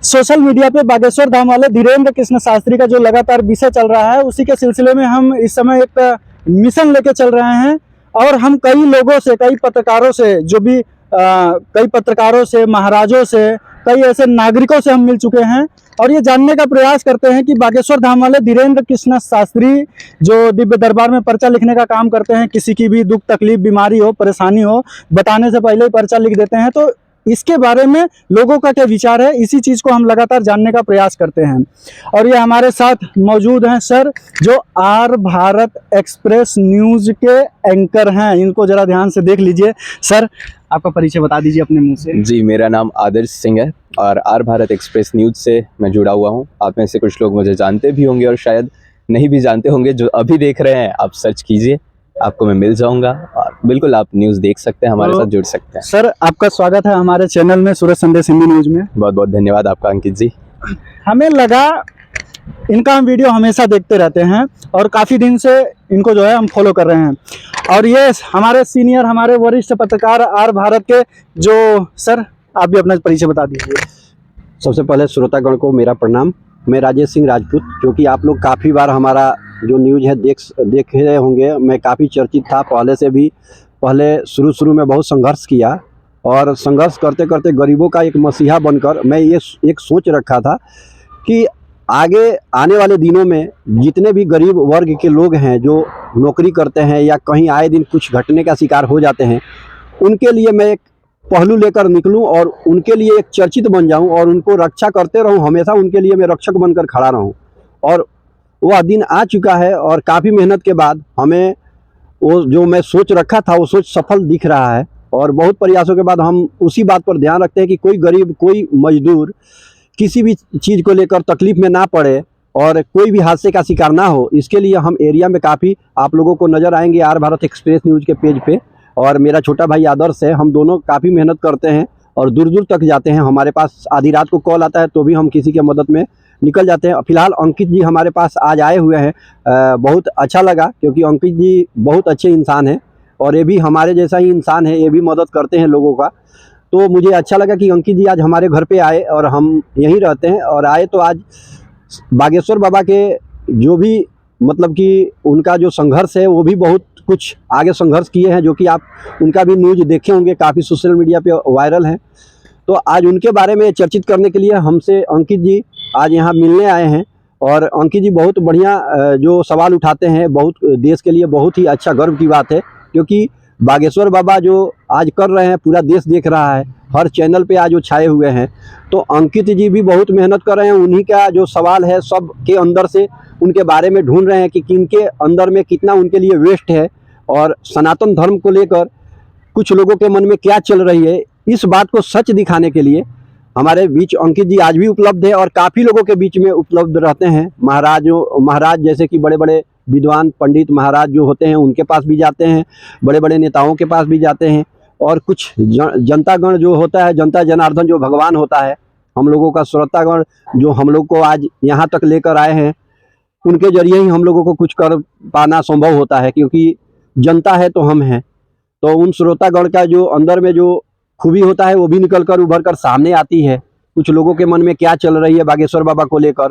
Social media पे बागेश्वर धाम वाले धीरेन्द्र कृष्ण शास्त्री का जो लगातार विषय चल रहा है, उसी के सिलसिले में हम इस समय एक मिशन लेके चल रहे हैं। और हम कई लोगों से, कई पत्रकारों से, जो भी कई पत्रकारों से, महाराजों से, कई ऐसे नागरिकों से हम मिल चुके हैं और ये जानने का प्रयास करते हैं कि बागेश्वर धाम वाले धीरेन्द्र कृष्ण शास्त्री जो दिव्य दरबार में पर्चा लिखने का काम करते हैं, किसी की भी दुख तकलीफ, बीमारी हो, परेशानी हो, बताने से पहले ही पर्चा लिख देते हैं, तो इसके बारे में लोगों का क्या विचार है, इसी चीज़ को हम लगातार जानने का प्रयास करते हैं। और ये हमारे साथ मौजूद हैं सर, जो आर भारत एक्सप्रेस न्यूज़ के एंकर हैं। इनको ज़रा ध्यान से देख लीजिए। सर, आपका परिचय बता दीजिए अपने मुंह से। जी, मेरा नाम आदर्श सिंह है और आर भारत एक्सप्रेस न्यूज़ से मैं जुड़ा हुआ हूँ। आप में से कुछ लोग मुझे जानते भी होंगे और शायद नहीं भी जानते होंगे। जो अभी देख रहे हैं, आप सर्च कीजिए, आपको मैं मिल जाऊंगा और बिल्कुल आप न्यूज़ देख सकते हैं, हमारे साथ जुड़ सकते हैं। सर, आपका स्वागत है हमारे चैनल में, सूरज संदेश हिंदी न्यूज़ में। बहुत बहुत धन्यवाद आपका अंकित जी। हमें लगा, इनका हम वीडियो हमेशा देखते रहते हैं और काफ़ी दिन से इनको जो है हम फॉलो कर रहे हैं। और ये हमारे सीनियर, हमारे वरिष्ठ पत्रकार आर भारत के जो, सर आप भी अपना परिचय बता दीजिए। सबसे पहले श्रोतागण को मेरा प्रणाम। मैं राजेश सिंह राजपूत, जो कि आप लोग काफ़ी बार हमारा जो न्यूज़ है देख रहे होंगे। मैं काफ़ी चर्चित था पहले से भी। पहले शुरू में बहुत संघर्ष किया और संघर्ष करते करते गरीबों का एक मसीहा बनकर मैं ये एक सोच रखा था कि आगे आने वाले दिनों में जितने भी गरीब वर्ग के लोग हैं जो नौकरी करते हैं या कहीं आए दिन कुछ घटने का शिकार हो जाते हैं, उनके लिए मैं एक पहलू लेकर निकलूं और उनके लिए एक चर्चित बन जाऊं और उनको रक्षा करते रहूं। हमेशा उनके लिए मैं रक्षक बनकर खड़ा रहूं। और वह दिन आ चुका है और काफ़ी मेहनत के बाद हमें वो जो मैं सोच रखा था वो सोच सफल दिख रहा है। और बहुत प्रयासों के बाद हम उसी बात पर ध्यान रखते हैं कि कोई गरीब, कोई मजदूर किसी भी चीज़ को लेकर तकलीफ़ में ना पड़े और कोई भी हादसे का शिकार ना हो। इसके लिए हम एरिया में काफ़ी आप लोगों को नज़र आएंगे आर भारत एक्सप्रेस न्यूज़ के पेज पे। और मेरा छोटा भाई आदर्श है, हम दोनों काफ़ी मेहनत करते हैं और दूर दूर तक जाते हैं। हमारे पास आधी रात को कॉल आता है तो भी हम किसी के मदद में निकल जाते हैं। फिलहाल अंकित जी हमारे पास आज आए हुए हैं। बहुत अच्छा लगा क्योंकि अंकित जी बहुत अच्छे इंसान हैं और ये भी हमारे जैसा ही इंसान है, ये भी मदद करते हैं लोगों का। तो मुझे अच्छा लगा कि अंकित जी आज हमारे घर पे आए और हम यहीं रहते हैं। और आए तो आज बागेश्वर बाबा के जो भी मतलब कि उनका जो संघर्ष है वो भी बहुत कुछ आगे संघर्ष किए हैं, जो कि आप उनका भी न्यूज़ देखे होंगे, काफ़ी सोशल मीडिया पे वायरल है। तो आज उनके बारे में चर्चित करने के लिए हमसे अंकित जी आज यहाँ मिलने आए हैं। और अंकित जी बहुत बढ़िया जो सवाल उठाते हैं, बहुत देश के लिए बहुत ही अच्छा गर्व की बात है, क्योंकि बागेश्वर बाबा जो आज कर रहे हैं पूरा देश देख रहा है, हर चैनल पे आज वो छाए हुए हैं। तो अंकित जी भी बहुत मेहनत कर रहे हैं। उन्हीं का जो सवाल है सब के अंदर से उनके बारे में ढूंढ रहे हैं कि किनके अंदर में कितना उनके लिए वेस्ट है और सनातन धर्म को लेकर कुछ लोगों के मन में क्या चल रही है, इस बात को सच दिखाने के लिए हमारे बीच अंकित जी आज भी उपलब्ध है और काफ़ी लोगों के बीच में उपलब्ध रहते हैं। महाराज जैसे कि बड़े बड़े विद्वान पंडित महाराज जो होते हैं उनके पास भी जाते हैं, बड़े बड़े नेताओं के पास भी जाते हैं। और कुछ जनतागण जो होता है, जनता जनार्दन जो भगवान होता है, हम लोगों का श्रोतागण जो हम लोग को आज यहाँ तक लेकर आए हैं, उनके जरिए ही हम लोगों को कुछ कर पाना संभव होता है, क्योंकि जनता है तो हम हैं। तो उन श्रोतागण का जो अंदर में जो खूबी होता है वो भी निकल कर उभर कर सामने आती है। कुछ लोगों के मन में क्या चल रही है बागेश्वर बाबा को लेकर,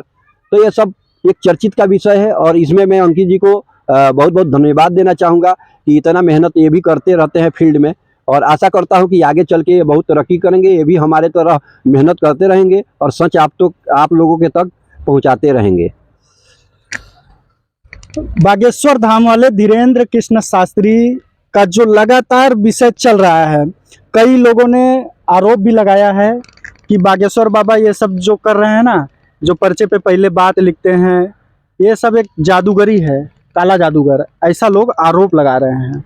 तो ये सब एक चर्चित का विषय है। और इसमें मैं अंकित जी को बहुत बहुत धन्यवाद देना चाहूँगा कि इतना मेहनत ये भी करते रहते हैं फील्ड में। और आशा करता हूँ कि आगे चल के ये बहुत तरक्की करेंगे, ये भी हमारे तरह मेहनत करते रहेंगे और सच आप लोगों के तक पहुँचाते रहेंगे। बागेश्वर धाम वाले धीरेन्द्र कृष्ण शास्त्री का जो लगातार विषय चल रहा है, कई लोगों ने आरोप भी लगाया है कि बागेश्वर बाबा ये सब जो कर रहे हैं ना, जो पर्चे पे पहले बात लिखते हैं, ये सब एक जादूगरी है, काला जादूगर, ऐसा लोग आरोप लगा रहे हैं।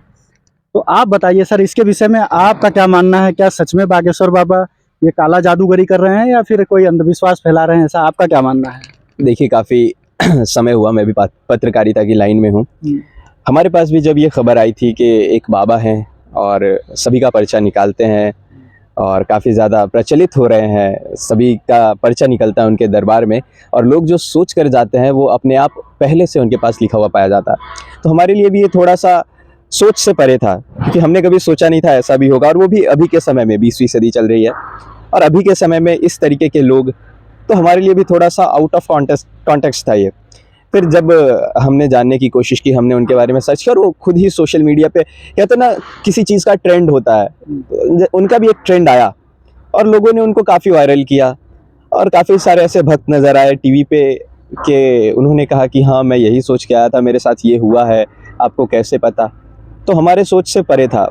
तो आप बताइए सर, इसके विषय में आपका क्या मानना है? क्या सच में बागेश्वर बाबा ये काला जादूगरी कर रहे हैं या फिर कोई अंधविश्वास फैला रहे हैं, ऐसा आपका क्या मानना है? देखिए, काफ़ी समय हुआ मैं भी पत्रकारिता की लाइन में हूँ। हमारे पास भी जब ये खबर आई थी कि एक बाबा हैं और सभी का पर्चा निकालते हैं और काफ़ी ज़्यादा प्रचलित हो रहे हैं, सभी का पर्चा निकलता है उनके दरबार में और लोग जो सोच कर जाते हैं वो अपने आप पहले से उनके पास लिखा हुआ पाया जाता है। तो हमारे लिए भी ये थोड़ा सा सोच से परे था, क्योंकि हमने कभी सोचा नहीं था ऐसा भी होगा। और वो भी अभी के समय में, 20वीं सदी चल रही है और अभी के समय में इस तरीके के लोग तो हमारे लिए भी थोड़ा सा आउट ऑफ कॉन्टेक्स्ट था ये। फिर जब हमने जानने की कोशिश की, हमने उनके बारे में सर्च किया, और वो खुद ही सोशल मीडिया पे कहते ना किसी चीज़ का ट्रेंड होता है, उनका भी एक ट्रेंड आया और लोगों ने उनको काफ़ी वायरल किया और काफ़ी सारे ऐसे भक्त नज़र आए टीवी पे कि उन्होंने कहा कि हाँ मैं यही सोच के आया था, मेरे साथ ये हुआ है, आपको कैसे पता। तो हमारे सोच से परे था।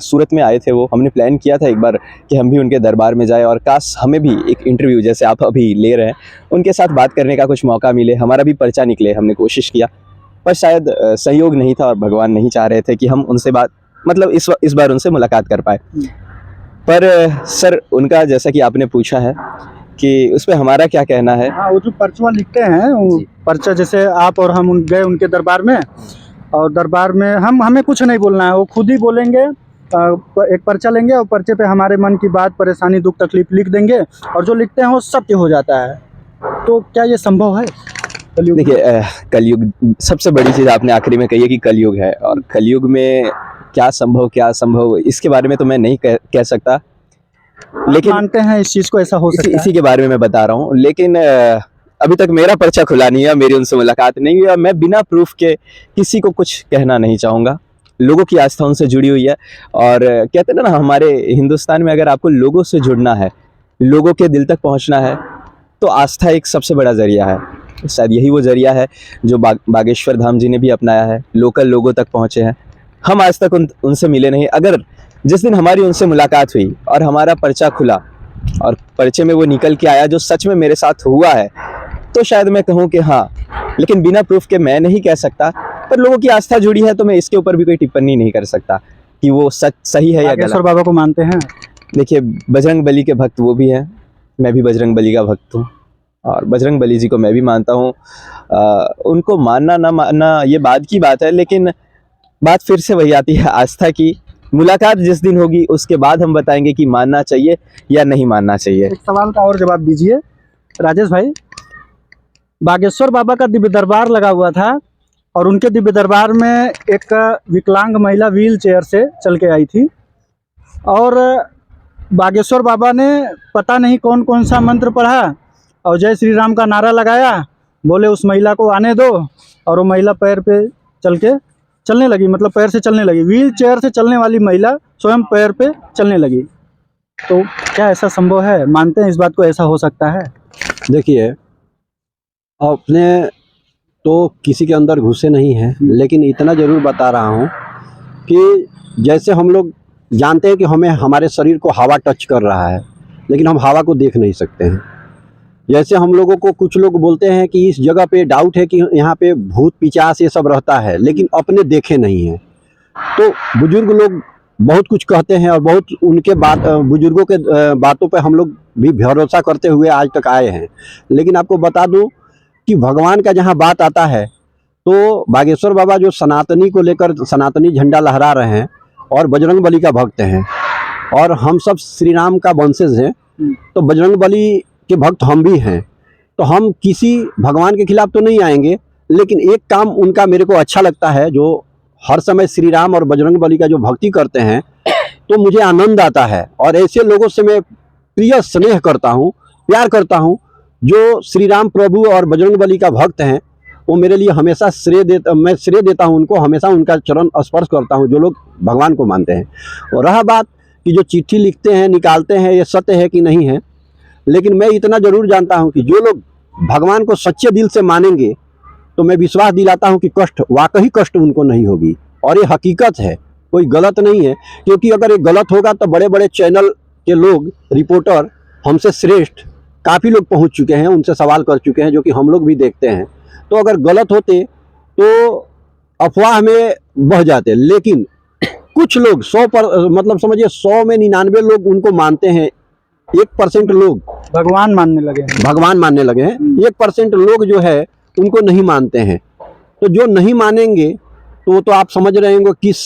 सूरत में आए थे वो, हमने प्लान किया था एक बार कि हम भी उनके दरबार में जाएं और काश हमें भी एक इंटरव्यू जैसे आप अभी ले रहे हैं उनके साथ बात करने का कुछ मौका मिले, हमारा भी पर्चा निकले। हमने कोशिश किया पर शायद सहयोग नहीं था और भगवान नहीं चाह रहे थे कि हम उनसे बात मतलब इस बार उनसे मुलाकात कर पाए। पर सर उनका जैसा कि आपने पूछा है कि उस पर हमारा क्या कहना है। हाँ, वो जो पर्चा लिखते हैं, वो पर्चा जैसे आप और हम गए उनके दरबार में, और दरबार में हमें कुछ नहीं बोलना है, वो खुद ही बोलेंगे। एक पर्चा लेंगे और पर्चे पे हमारे मन की बात, परेशानी, दुख तकलीफ लिख देंगे और जो लिखते हैं वो सत्य हो जाता है। तो क्या ये संभव है कलयुग? देखिए कलयुग, सबसे बड़ी चीज़ आपने आखिरी में कही है कि कलयुग है, और कलयुग में क्या संभव इसके बारे में तो मैं नहीं कह सकता, लेकिन मानते हैं इस चीज़ को ऐसा हो सकता है। इसी के बारे में मैं बता रहा हूँ। लेकिन अभी तक मेरा पर्चा खुला नहीं है, मेरी उनसे मुलाकात नहीं हुई, मैं बिना प्रूफ के किसी को कुछ कहना नहीं चाहूँगा। लोगों की आस्था उनसे जुड़ी हुई है, और कहते हैं ना हमारे हिंदुस्तान में अगर आपको लोगों से जुड़ना है, लोगों के दिल तक पहुँचना है, तो आस्था एक सबसे बड़ा जरिया है। शायद यही वो जरिया है जो बागेश्वर धाम जी ने भी अपनाया है, लोकल लोगों तक पहुँचे हैं। हम आज तक उनसे मिले नहीं। अगर जिस दिन हमारी उनसे मुलाकात हुई और हमारा पर्चा खुला और पर्चे में वो निकल के आया जो सच में मेरे साथ हुआ है, तो शायद मैं कहूँ कि हाँ, लेकिन बिना प्रूफ के मैं नहीं कह सकता। पर लोगों की आस्था जुड़ी है तो मैं इसके ऊपर भी कोई टिप्पणी नहीं कर सकता कि वो सही है या गलत। बागेश्वर बाबा को मानते हैं? देखिए बजरंग बली के भक्त वो भी हैं, मैं भी बजरंग बली का भक्त हूँ, और बजरंग बली जी को मैं भी मानता हूँ। उनको मानना ना मानना ये बाद की बात है, लेकिन बात फिर से वही आती है आस्था की। मुलाकात जिस दिन होगी उसके बाद हम बताएंगे कि मानना चाहिए या नहीं मानना चाहिए। एक सवाल का और जवाब दीजिए राजेश भाई। बागेश्वर बाबा का दिव्य दरबार लगा हुआ था और उनके दिव्य दरबार में एक विकलांग महिला व्हील चेयर से चल के आई थी, और बागेश्वर बाबा ने पता नहीं कौन कौन सा मंत्र पढ़ा और जय श्री राम का नारा लगाया, बोले उस महिला को आने दो, और वो महिला पैर पे चलने लगी, मतलब पैर से चलने लगी। व्हील चेयर से चलने वाली महिला स्वयं पैर पे चलने लगी। तो क्या ऐसा संभव है? मानते हैं इस बात को, ऐसा हो सकता है? देखिए, अपने तो किसी के अंदर घुसे नहीं हैं, लेकिन इतना ज़रूर बता रहा हूँ कि जैसे हम लोग जानते हैं कि हमें हमारे शरीर को हवा टच कर रहा है, लेकिन हम हवा को देख नहीं सकते हैं। जैसे हम लोगों को कुछ लोग बोलते हैं कि इस जगह पे डाउट है कि यहाँ पे भूत पिचास ये सब रहता है, लेकिन अपने देखे नहीं हैं। तो बुजुर्ग लोग बहुत कुछ कहते हैं और बहुत उनके बुजुर्गों के बातों पे हम लोग भी भरोसा करते हुए आज तक आए हैं। लेकिन आपको बता दूं कि भगवान का जहाँ बात आता है तो बागेश्वर बाबा जो सनातनी को लेकर सनातनी झंडा लहरा रहे हैं और बजरंग बली का भक्त हैं, और हम सब श्री राम का वंशज हैं, तो बजरंग बली के भक्त हम भी हैं। तो हम किसी भगवान के खिलाफ तो नहीं आएंगे, लेकिन एक काम उनका मेरे को अच्छा लगता है, जो हर समय श्री राम और बजरंग बली का जो भक्ति करते हैं, तो मुझे आनंद आता है। और ऐसे लोगों से मैं प्रिय स्नेह करता हूँ, प्यार करता हूँ। जो श्री राम प्रभु और बजरंग बली का भक्त हैं, वो मेरे लिए हमेशा मैं श्रेय देता हूँ उनको, हमेशा उनका चरण स्पर्श करता हूँ, जो लोग भगवान को मानते हैं। और रहा बात कि जो चिट्ठी लिखते हैं, निकालते हैं, ये सत्य है कि नहीं है, लेकिन मैं इतना ज़रूर जानता हूँ कि जो लोग भगवान को सच्चे दिल से मानेंगे, तो मैं विश्वास दिलाता हूँ कि वाकई कष्ट उनको नहीं होगी। और ये हकीकत है, कोई गलत नहीं है। क्योंकि अगर ये गलत होगा तो बड़े बड़े चैनल के लोग, रिपोर्टर, हमसे श्रेष्ठ काफ़ी लोग पहुँच चुके हैं, उनसे सवाल कर चुके हैं, जो कि हम लोग भी देखते हैं। तो अगर गलत होते तो अफवाह में बह जाते। लेकिन कुछ लोग 100 समझिए 100 में 99 लोग उनको मानते हैं, 1% लोग भगवान मानने लगे हैं। 1% लोग जो है उनको नहीं मानते हैं। तो जो नहीं मानेंगे तो वो तो आप समझ रहे होंगे किस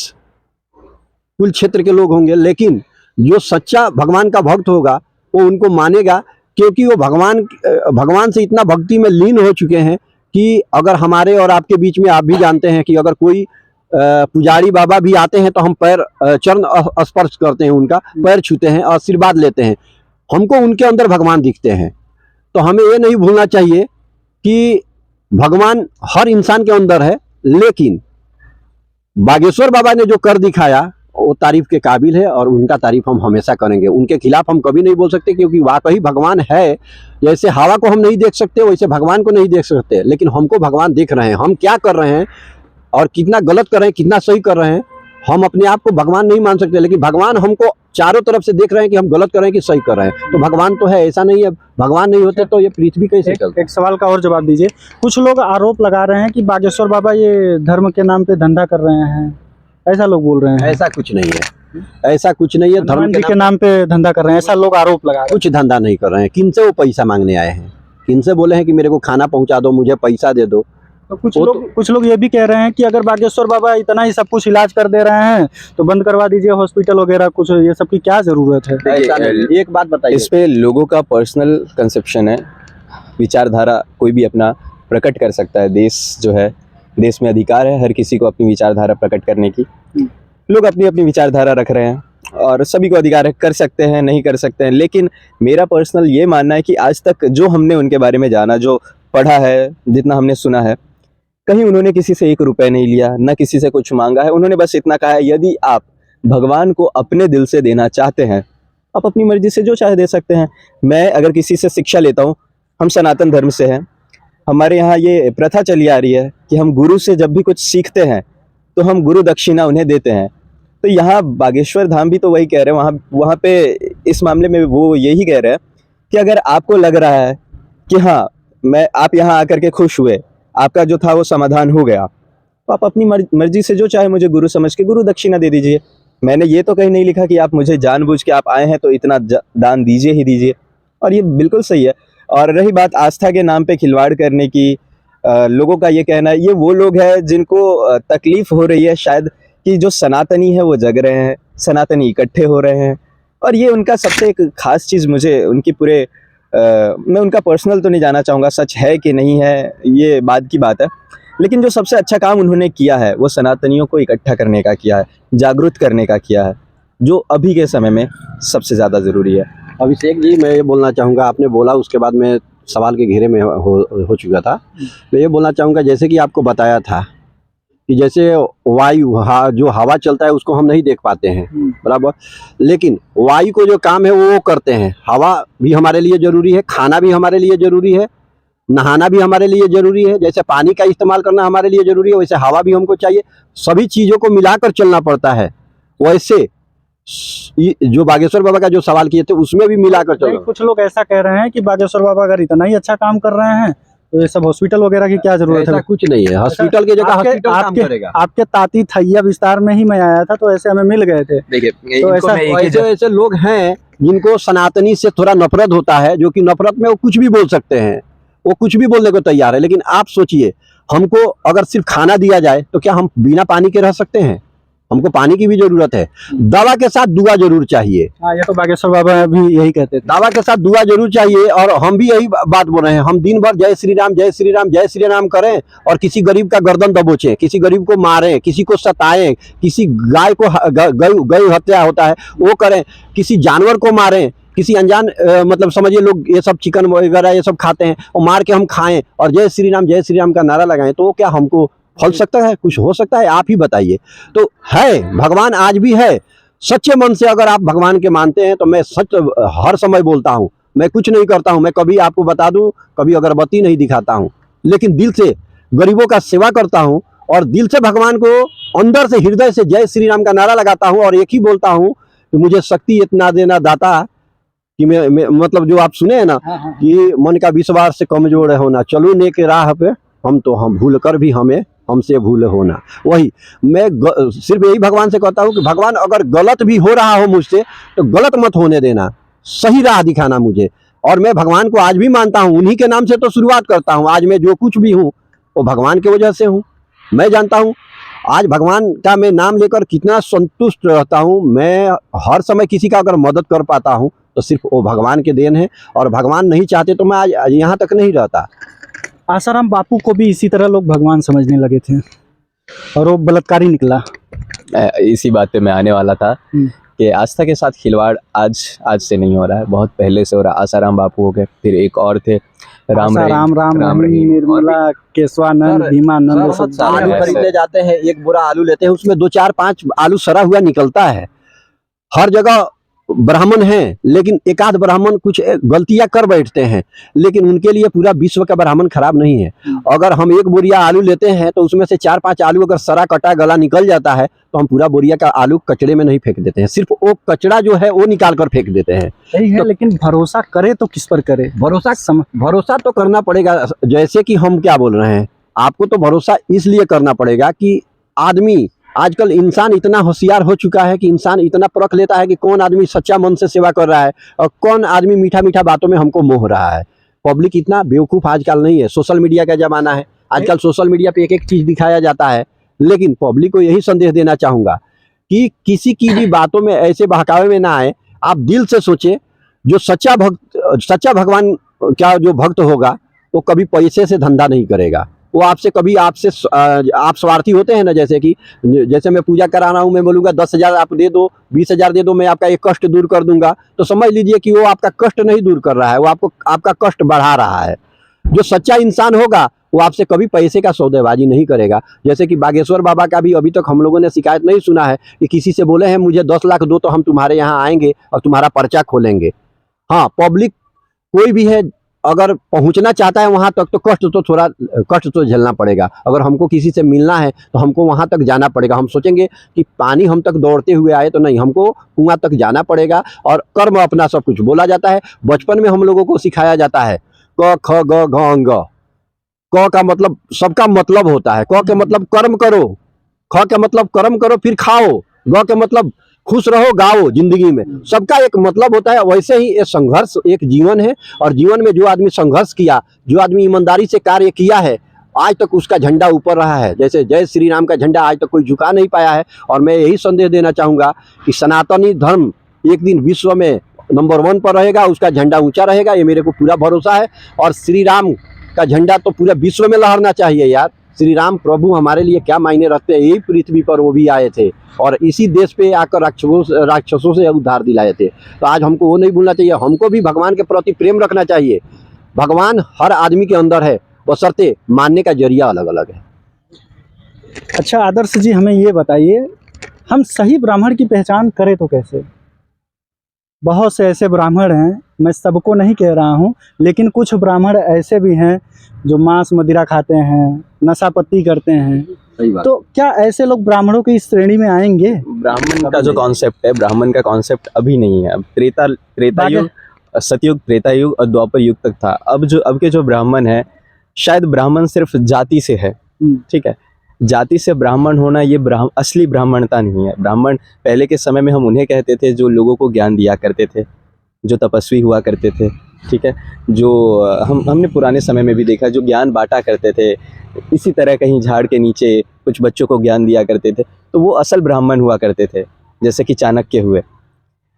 कुल क्षेत्र के लोग होंगे। लेकिन जो सच्चा भगवान का भक्त होगा वो उनको मानेगा, क्योंकि वो भगवान से इतना भक्ति में लीन हो चुके हैं कि अगर हमारे और आपके बीच में, आप भी जानते हैं कि अगर कोई पुजारी बाबा भी आते हैं तो हम चरण स्पर्श करते हैं, उनका पैर छूते हैं, आशीर्वाद लेते हैं। हमको उनके अंदर भगवान दिखते हैं। तो हमें ये नहीं भूलना चाहिए कि भगवान हर इंसान के अंदर है, लेकिन बागेश्वर बाबा ने जो कर दिखाया वो तारीफ के काबिल है और उनका तारीफ हम हमेशा करेंगे। उनके खिलाफ हम कभी नहीं बोल सकते, क्योंकि वाकई भगवान है। जैसे हवा को हम नहीं देख सकते वैसे भगवान को नहीं देख सकते, लेकिन हमको भगवान देख रहे हैं। हम क्या कर रहे हैं और कितना गलत कर रहे हैं, कितना सही कर रहे हैं, हम अपने आप को भगवान नहीं मान सकते, लेकिन भगवान हमको चारों तरफ से देख रहे हैं कि हम गलत कर रहे हैं कि सही कर रहे हैं। तो भगवान तो है, ऐसा नहीं है। भगवान नहीं होते तो ये पृथ्वी कैसे चलती। एक सवाल का और जवाब दीजिए। कुछ लोग आरोप लगा रहे हैं कि बागेश्वर बाबा ये धर्म के नाम पे धंधा कर रहे हैं, ऐसा लोग बोल रहे हैं। ऐसा कुछ नहीं है, ऐसा कुछ नहीं है। धर्म के नाम पे धंधा कर रहे हैं, ऐसा लोग आरोप लगा रहे हैं। कुछ धंधा नहीं कर रहे हैं। किनसे वो पैसा मांगने आए हैं? किनसे बोले हैं कि मेरे को खाना पहुंचा दो, मुझे पैसा दे दो? तो कुछ लोग ये भी कह रहे हैं कि अगर बागेश्वर बाबा इतना ही सब कुछ इलाज कर दे रहे हैं तो बंद करवा दीजिए हॉस्पिटल वगैरह, कुछ ये सब की क्या जरूरत है? ऐसा नहीं। एक बात बताइए, इस पे लोगों का पर्सनल कंसेप्शन है, विचारधारा कोई भी अपना प्रकट कर सकता है। देश जो है, देश में अधिकार है हर किसी को अपनी विचारधारा प्रकट करने की। लोग अपनी अपनी विचारधारा रख रहे हैं और सभी को अधिकार है, कर सकते हैं, नहीं कर सकते हैं। लेकिन मेरा पर्सनल ये मानना है कि आज तक जो हमने उनके बारे में जाना, जो पढ़ा है, जितना हमने सुना है, कहीं उन्होंने किसी से 1 रुपए नहीं लिया, न किसी से कुछ मांगा है। उन्होंने बस इतना कहा है, यदि आप भगवान को अपने दिल से देना चाहते हैं, आप अपनी मर्जी से जो चाहे दे सकते हैं। मैं अगर किसी से शिक्षा लेता हूँ, हम सनातन धर्म से हैं, हमारे यहाँ ये प्रथा चली आ रही है कि हम गुरु से जब भी कुछ सीखते हैं तो हम गुरु दक्षिणा उन्हें देते हैं। तो यहाँ बागेश्वर धाम भी तो वही कह रहे हैं, वहाँ पे इस मामले में वो यही कह रहे हैं कि अगर आपको लग रहा है कि हाँ आप यहाँ आकर के खुश हुए, आपका जो था वो समाधान हो गया, तो आप अपनी मर्जी से जो चाहे मुझे गुरु समझ के गुरु दक्षिणा दे दीजिए। मैंने ये तो कहीं नहीं लिखा कि आप मुझे जानबूझ के आप आए हैं तो इतना दान दीजिए ही दीजिए, और ये बिल्कुल सही है। और रही बात आस्था के नाम पे खिलवाड़ करने की, लोगों का ये कहना है, ये वो लोग हैं जिनको तकलीफ हो रही है शायद कि जो सनातनी है वो जग रहे हैं, सनातनी इकट्ठे हो रहे हैं। और ये उनका सबसे एक खास चीज़ मुझे उनकी पूरे मैं उनका पर्सनल तो नहीं जाना चाहूँगा, सच है कि नहीं है ये बाद की बात है, लेकिन जो सबसे अच्छा काम उन्होंने किया है वो सनातनियों को इकट्ठा करने का किया है, जागरूक करने का किया है, जो अभी के समय में सबसे ज़्यादा ज़रूरी है। अभिषेक जी, मैं ये बोलना चाहूँगा, आपने बोला उसके बाद मैं सवाल के घेरे में हो चुका था। मैं ये बोलना चाहूँगा, जैसे कि आपको बताया था कि जैसे वायु जो हवा चलता है उसको हम नहीं देख पाते हैं, बराबर, लेकिन वायु को जो काम है वो करते हैं। हवा भी हमारे लिए ज़रूरी है, खाना भी हमारे लिए ज़रूरी है, नहाना भी हमारे लिए ज़रूरी है। जैसे पानी का इस्तेमाल करना हमारे लिए ज़रूरी है, वैसे हवा भी हमको चाहिए। सभी चीज़ों को मिलाकर चलना पड़ता है। वैसे जो बागेश्वर बाबा का जो सवाल किए थे उसमें भी मिलाकर चलना। कुछ लोग ऐसा कह रहे हैं कि बागेश्वर बाबा अगर इतना ही अच्छा काम कर रहे हैं तो ये सब हॉस्पिटल वगैरह की क्या जरूरत है? ऐसा कुछ नहीं है, हॉस्पिटल की जगह हॉस्पिटल काम करेगा। आपके ताती थैया विस्तार में ही मैं आया था तो ऐसे हमें मिल गए थे। देखिए, तो ऐसे लोग हैं जिनको सनातनी से थोड़ा नफरत होता है, जो कि नफरत में वो कुछ भी बोल सकते हैं, वो कुछ भी बोलने को तैयार है। लेकिन आप सोचिए, हमको अगर सिर्फ खाना दिया जाए तो क्या हम बिना पानी के रह सकते हैं? हमको पानी की भी जरूरत है। दवा के साथ दुआ जरूर चाहिए। हाँ, ये तो बागेश्वर बाबा भी यही कहते थे, दवा के साथ दुआ जरूर चाहिए। और हम भी यही बात बोल रहे हैं, हम दिन भर जय श्री राम जय श्री राम जय श्री राम करें और किसी गरीब का गर्दन दबोचें, किसी गरीब को मारें, किसी को सताएं, किसी गाय को गौ हत्या होता है वो करें, किसी जानवर को मारें, किसी अनजान मतलब समझिए लोग ये सब चिकन वगैरह ये सब खाते हैं और मार के हम खाएं और जय श्री राम का नारा लगाएं, तो क्या हमको फल सकता है? कुछ हो सकता है? आप ही बताइए। तो है, भगवान आज भी है। सच्चे मन से अगर आप भगवान के मानते हैं तो मैं सच हर समय बोलता हूँ, मैं कुछ नहीं करता हूँ, मैं कभी आपको बता दूं, कभी अगरबत्ती नहीं दिखाता हूँ, लेकिन दिल से गरीबों का सेवा करता हूँ और दिल से भगवान को अंदर से हृदय से जय श्री राम का नारा लगाता हूँ और एक ही बोलता हूँ कि मुझे शक्ति इतना देना दाता कि मैं मतलब जो आप सुने हैं ना कि मन का विश्वास से कमजोर होना, चलो नेक राह पे हम भूल कर भी हमसे भूल होना। वही मैं सिर्फ यही भगवान से कहता हूँ कि भगवान अगर गलत भी हो रहा हो मुझसे तो गलत मत होने देना, सही राह दिखाना मुझे। और मैं भगवान को आज भी मानता हूँ, उन्हीं के नाम से तो शुरुआत करता हूँ। आज मैं जो कुछ भी हूँ वो भगवान की वजह से हूँ। मैं जानता हूँ आज भगवान का मैं नाम लेकर कितना संतुष्ट रहता हूँ। मैं हर समय किसी का अगर मदद कर पाता हूँ तो सिर्फ वो भगवान के देन है, और भगवान नहीं चाहते तो मैं आज यहाँ तक नहीं रहता। आसाराम बापू को भी इसी तरह लोग भगवान समझने लगे थे और वो बलात्कारी निकला। इसी बात पे मैं आने वाला था कि आस्था के साथ खिलवाड़ आज से नहीं हो रहा है, बहुत पहले से हो रहा है। आसाराम बापू हो गए, फिर एक और थे राम रहीम, निर्मला, केशवानंद, भीमानंद, सब आलू है। खरीदने जाते हैं, एक बोरा आलू लेते हैं, उसमें 2 4 5 आलू सड़ा हुआ निकलता है। हर जगह ब्राह्मण हैं, लेकिन एक आध ब्राह्मण कुछ गलतियां कर बैठते हैं, लेकिन उनके लिए पूरा विश्व का ब्राह्मण खराब नहीं है। अगर हम एक बोरिया आलू लेते हैं तो उसमें से 4 5 आलू अगर सड़ा कटा गला निकल जाता है तो हम पूरा बोरिया का आलू कचड़े में नहीं फेंक देते हैं, सिर्फ वो कचड़ा जो है वो निकाल कर फेंक देते हैं। सही है, लेकिन भरोसा करे तो किस पर करे? भरोसा तो करना पड़ेगा। जैसे कि हम क्या बोल रहे हैं, आपको तो भरोसा इसलिए करना पड़ेगा कि आदमी, आजकल इंसान इतना होशियार हो चुका है कि इंसान इतना परख लेता है कि कौन आदमी सच्चा मन से सेवा कर रहा है और कौन आदमी मीठा मीठा बातों में हमको मोह रहा है। पब्लिक इतना बेवकूफ़ आजकल नहीं है। सोशल मीडिया का ज़माना है, आजकल सोशल मीडिया पे एक एक चीज़ दिखाया जाता है, लेकिन पब्लिक को यही संदेश देना चाहूँगा कि किसी की भी बातों में ऐसे बहकावे में ना आए। आप दिल से सोचे, जो सच्चा भगवान का जो भक्त होगा वो कभी पैसे से धंधा नहीं करेगा। वो आपसे कभी आप स्वार्थी होते हैं ना, जैसे मैं पूजा करा रहा हूँ, मैं बोलूँगा 10,000 आप दे दो, 20,000 दे दो, मैं आपका एक कष्ट दूर कर दूंगा, तो समझ लीजिए कि वो आपका कष्ट नहीं दूर कर रहा है, वो आपका कष्ट बढ़ा रहा है। जो सच्चा इंसान होगा वो आपसे कभी पैसे का सौदेबाजी नहीं करेगा। जैसे कि बागेश्वर बाबा का भी अभी तक हम लोगों ने शिकायत नहीं सुना है कि किसी से बोले हैं मुझे 10 लाख दो तो हम तुम्हारे यहाँ आएंगे और तुम्हारा पर्चा खोलेंगे। हाँ, पब्लिक कोई भी है अगर पहुंचना चाहता है वहां तक तो कष्ट तो झेलना पड़ेगा। अगर हमको किसी से मिलना है तो हमको वहां तक जाना पड़ेगा। हम सोचेंगे कि पानी हम तक दौड़ते हुए आए तो नहीं, हमको कुआं तक जाना पड़ेगा। और कर्म अपना सब कुछ बोला जाता है। बचपन में हम लोगों को सिखाया जाता है क ख ग घ अंग। क का मतलब सबका मतलब होता है, क के मतलब कर्म करो, ख के मतलब कर्म करो फिर खाओ, ग के मतलब खुश रहो गाओ। जिंदगी में सबका एक मतलब होता है। वैसे ही ये संघर्ष एक जीवन है, और जीवन में जो आदमी संघर्ष किया, जो आदमी ईमानदारी से कार्य किया है, आज तक उसका झंडा ऊपर रहा है। जैसे जय श्री राम का झंडा आज तक कोई झुका नहीं पाया है। और मैं यही संदेश देना चाहूँगा कि सनातनी धर्म एक दिन विश्व में नंबर 1 पर रहेगा, उसका झंडा ऊंचा रहेगा, ये मेरे को पूरा भरोसा है। और श्री राम का झंडा तो पूरा विश्व में लहरना चाहिए यार। श्री राम प्रभु हमारे लिए क्या मायने रखते हैं। यही पृथ्वी पर वो भी आए थे और इसी देश पे आकर राक्षसों से उद्धार दिलाए थे। तो आज हमको वो नहीं भूलना चाहिए। हमको भी भगवान के प्रति प्रेम रखना चाहिए। भगवान हर आदमी के अंदर है, बशर्ते मानने का जरिया अलग अलग है। अच्छा आदर्श जी, हमें ये बताइए, हम सही ब्राह्मण की पहचान करें तो कैसे? बहुत से ऐसे ब्राह्मण हैं, मैं सबको नहीं कह रहा हूँ, लेकिन कुछ ब्राह्मण ऐसे भी हैं जो मांस मदिरा खाते हैं, नशा पत्ती करते हैं। सही बात। तो क्या ऐसे लोग ब्राह्मणों की इस श्रेणी में आएंगे? ब्राह्मण का जो कॉन्सेप्ट है, ब्राह्मण का कॉन्सेप्ट अभी नहीं है। अब त्रेता युग, सतयुग, त्रेता युग और द्वापर युग तक था। अब के जो ब्राह्मण है, शायद ब्राह्मण सिर्फ जाति से है, ठीक है। जाति से ब्राह्मण होना ये असली ब्राह्मणता नहीं है। ब्राह्मण पहले के समय में हम उन्हें कहते थे जो लोगों को ज्ञान दिया करते थे, जो तपस्वी हुआ करते थे, ठीक है। जो हमने पुराने समय में भी देखा, जो ज्ञान बांटा करते थे, इसी तरह कहीं झाड़ के नीचे कुछ बच्चों को ज्ञान दिया करते थे, तो वो असल ब्राह्मण हुआ करते थे, जैसे कि चाणक्य हुए।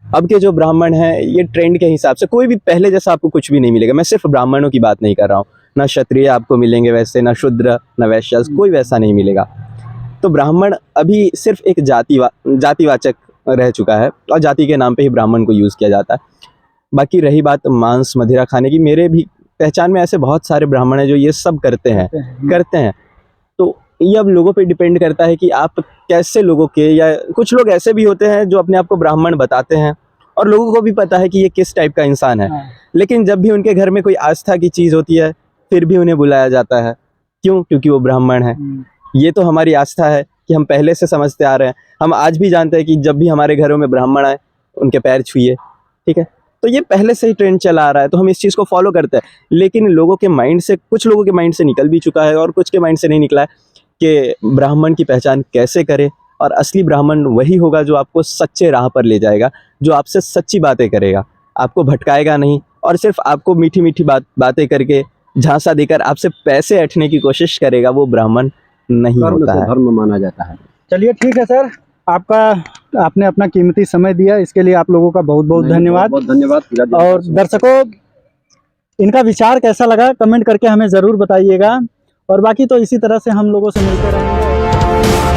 अब के जो ब्राह्मण हैं, ये ट्रेंड के हिसाब से कोई भी पहले जैसा आपको कुछ भी नहीं मिलेगा। मैं सिर्फ ब्राह्मणों की बात नहीं कर रहा हूँ, ना क्षत्रिय आपको मिलेंगे वैसे, ना शूद्र, ना वैश्य, कोई वैसा नहीं मिलेगा। तो ब्राह्मण अभी सिर्फ एक जातिवाचक रह चुका है और जाति के नाम पे ही ब्राह्मण को यूज़ किया जाता है। बाकी रही बात मांस मदिरा खाने की, मेरे भी पहचान में ऐसे बहुत सारे ब्राह्मण हैं जो ये सब करते हैं। तो ये अब लोगों पे डिपेंड करता है कि आप कैसे लोगों के, या कुछ लोग ऐसे भी होते हैं जो अपने आप को ब्राह्मण बताते हैं और लोगों को भी पता है कि ये किस टाइप का इंसान है, लेकिन जब भी उनके घर में कोई आस्था की चीज़ होती है फिर भी उन्हें बुलाया जाता है। क्यों? क्योंकि वो ब्राह्मण है। ये तो हमारी आस्था है कि हम पहले से समझते आ रहे हैं। हम आज भी जानते हैं कि जब भी हमारे घरों में ब्राह्मण आए उनके पैर छुइए, ठीक है। तो ये पहले से ही ट्रेंड चला आ रहा है, तो हम इस चीज़ को फॉलो करते हैं। लेकिन लोगों के माइंड से, कुछ लोगों के माइंड से निकल भी चुका है और कुछ के माइंड से नहीं निकला है कि ब्राह्मण की पहचान कैसे करें। और असली ब्राह्मण वही होगा जो आपको सच्चे राह पर ले जाएगा, जो आपसे सच्ची बातें करेगा, आपको भटकाएगा नहीं और सिर्फ आपको मीठी मीठी बातें करके, झांसा देकर आपसे पैसे ऐंठने की कोशिश करेगा, वो ब्राह्मण नहीं होता है। धर्म माना जाता है। चलिए ठीक है सर, आपने अपना कीमती समय दिया, इसके लिए आप लोगों का बहुत बहुत धन्यवाद। बहुत धन्यवाद। और दर्शकों, इनका विचार कैसा लगा कमेंट करके हमें ज़रूर बताइएगा। और बाकी तो इसी तरह से हम लोगों से मिलते रहेंगे।